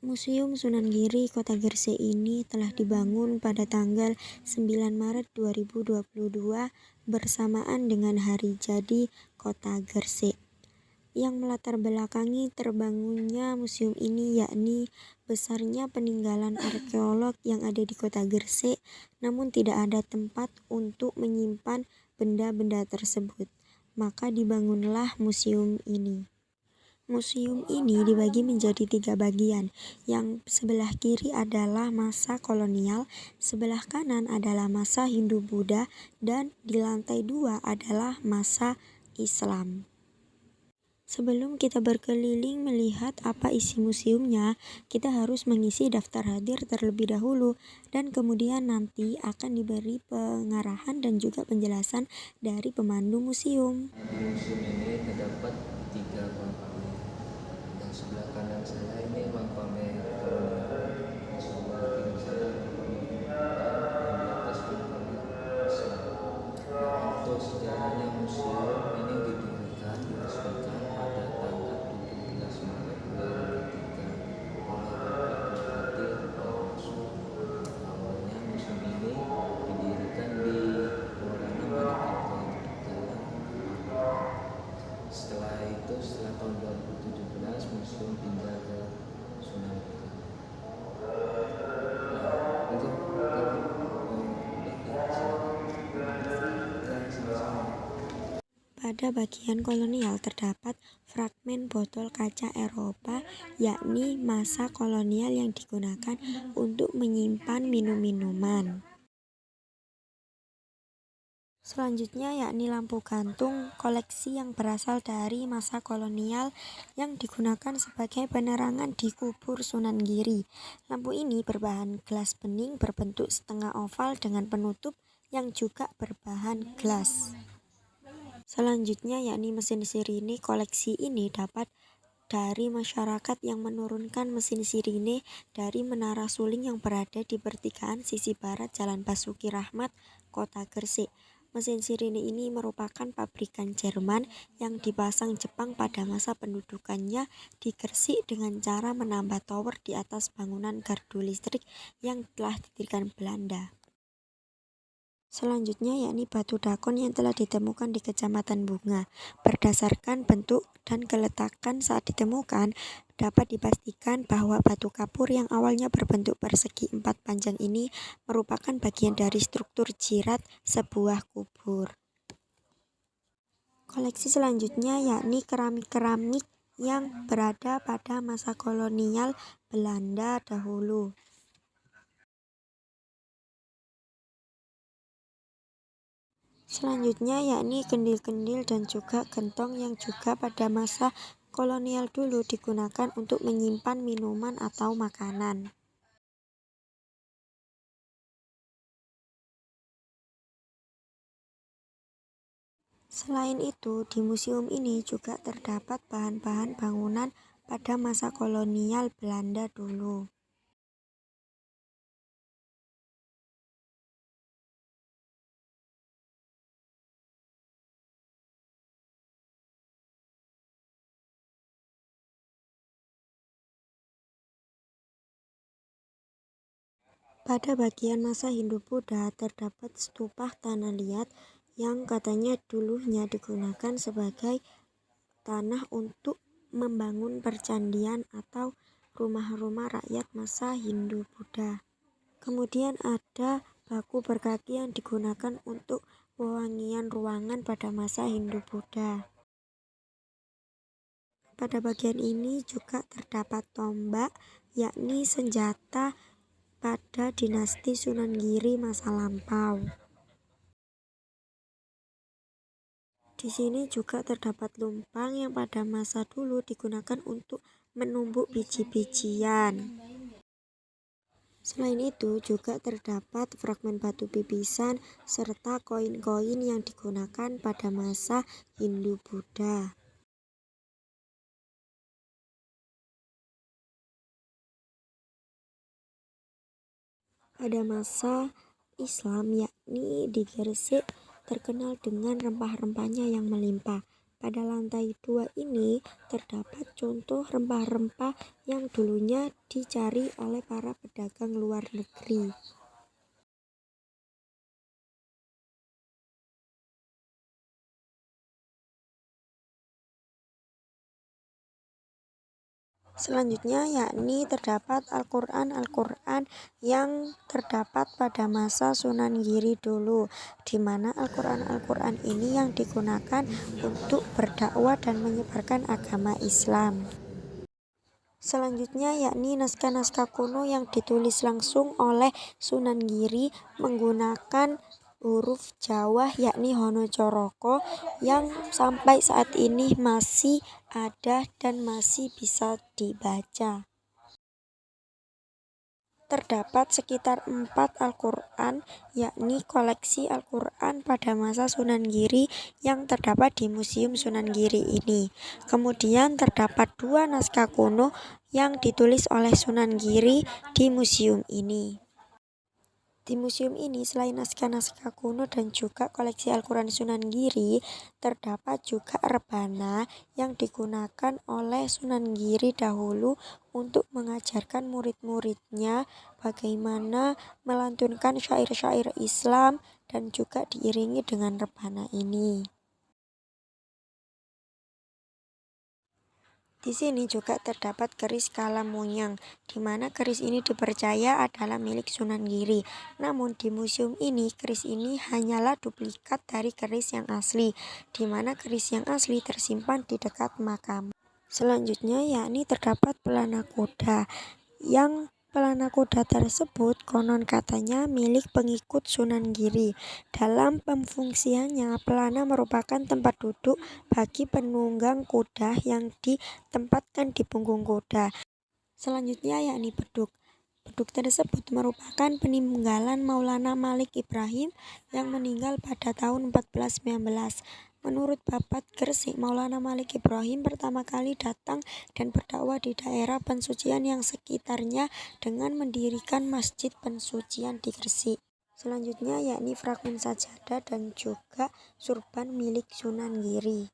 Museum Sunan Giri Kota Gresik ini telah dibangun pada tanggal 9 Maret 2022 bersamaan dengan hari jadi Kota Gresik. Yang melatar belakangi terbangunnya museum ini yakni besarnya peninggalan arkeolog yang ada di Kota Gresik, namun tidak ada tempat untuk menyimpan benda-benda tersebut. Maka dibangunlah museum ini. Museum ini dibagi menjadi 3 bagian. Yang sebelah kiri adalah masa kolonial, sebelah kanan adalah masa Hindu-Buddha, dan di lantai 2 adalah masa Islam. Sebelum kita berkeliling melihat apa isi museumnya, kita harus mengisi daftar hadir terlebih dahulu dan kemudian nanti akan diberi pengarahan dan juga penjelasan dari pemandu museum. Di museum ini terdapat 3 ruang pamer. Yang sebelah kanan saya ini ruang pamer kolonial, yang sebelah kiri saya ruang pamer dan di atas ruang pamer Islam. Untuk sejarahnya museum ini didirikan diresmikan pada tanggal 17 Maret 2003 oleh Bapak Bupati Rasul. Awalnya museum ini didirikan di Kelurahan Banyuwangi Jalan. Setelah tahun 2017 museum pindah ke Sunan Giri. Pada bagian kolonial terdapat fragmen botol kaca Eropa, yakni masa kolonial yang digunakan untuk menyimpan minum-minuman. Selanjutnya yakni lampu gantung koleksi yang berasal dari masa kolonial yang digunakan sebagai penerangan di kubur Sunan Giri. Lampu ini berbahan gelas bening berbentuk setengah oval dengan penutup yang juga berbahan gelas. Selanjutnya yakni mesin sirine. Koleksi ini dapat dari masyarakat yang menurunkan mesin sirine dari menara suling yang berada di pertigaan sisi barat Jalan Basuki Rahmat, Kota Gresik. Mesin sirine ini merupakan pabrikan Jerman yang dipasang Jepang pada masa pendudukannya di Gresik dengan cara menambah tower di atas bangunan gardu listrik yang telah didirikan Belanda. Selanjutnya yakni batu dakon yang telah ditemukan di Kecamatan Bunga. Berdasarkan bentuk dan keletakan saat ditemukan, dapat dipastikan bahwa batu kapur yang awalnya berbentuk persegi 4 panjang ini merupakan bagian dari struktur jirat sebuah kubur. Koleksi selanjutnya yakni keramik-keramik yang berada pada masa kolonial Belanda dahulu. Selanjutnya yakni kendil-kendil dan juga gentong yang juga pada masa kolonial dulu digunakan untuk menyimpan minuman atau makanan. Selain itu, di museum ini juga terdapat bahan-bahan bangunan pada masa kolonial Belanda dulu. Pada bagian masa Hindu-Buddha terdapat stupa tanah liat yang katanya dulunya digunakan sebagai tanah untuk membangun percandian atau rumah-rumah rakyat masa Hindu-Buddha. Kemudian ada baku berkaki yang digunakan untuk wewangian ruangan pada masa Hindu-Buddha. Pada bagian ini juga terdapat tombak, yakni senjata pada dinasti Sunan Giri masa lampau. Di sini juga terdapat lumpang yang pada masa dulu digunakan untuk menumbuk biji-bijian. Selain itu juga terdapat fragmen batu pipisan serta koin-koin yang digunakan pada masa Hindu-Buddha. Pada masa Islam yakni di Gresik terkenal dengan rempah-rempahnya yang melimpah. Pada lantai 2 ini terdapat contoh rempah-rempah yang dulunya dicari oleh para pedagang luar negeri. Selanjutnya yakni terdapat Al-Quran yang terdapat pada masa Sunan Giri dulu, di mana Al-Quran ini yang digunakan untuk berdakwah dan menyebarkan agama Islam. Selanjutnya yakni naskah-naskah kuno yang ditulis langsung oleh Sunan Giri menggunakan huruf Jawa yakni Hanacaraka yang sampai saat ini masih ada dan masih bisa dibaca. Terdapat sekitar 4 Al-Quran, yakni koleksi Al-Quran pada masa Sunan Giri yang terdapat di Museum Sunan Giri ini. Kemudian terdapat 2 naskah kuno yang ditulis oleh Sunan Giri di museum ini. Di museum ini selain naskah-naskah kuno dan juga koleksi Al-Quran Sunan Giri, terdapat juga rebana yang digunakan oleh Sunan Giri dahulu untuk mengajarkan murid-muridnya bagaimana melantunkan syair-syair Islam dan juga diiringi dengan rebana ini. Di sini juga terdapat keris Kalamoyang, di mana keris ini dipercaya adalah milik Sunan Giri. Namun di museum ini, keris ini hanyalah duplikat dari keris yang asli, di mana keris yang asli tersimpan di dekat makam. Selanjutnya yakni terdapat pelana kuda, yang pelana kuda tersebut konon katanya milik pengikut Sunan Giri. Dalam pemfungsiannya, pelana merupakan tempat duduk bagi penunggang kuda yang ditempatkan di punggung kuda. Selanjutnya yakni beduk. Beduk tersebut merupakan peninggalan Maulana Malik Ibrahim yang meninggal pada tahun 1419. Menurut Babat Gresik, Maulana Malik Ibrahim pertama kali datang dan berdakwah di daerah pensucian yang sekitarnya dengan mendirikan masjid pensucian di Gresik. Selanjutnya yakni fragmen sajadah dan juga surban milik Sunan Giri.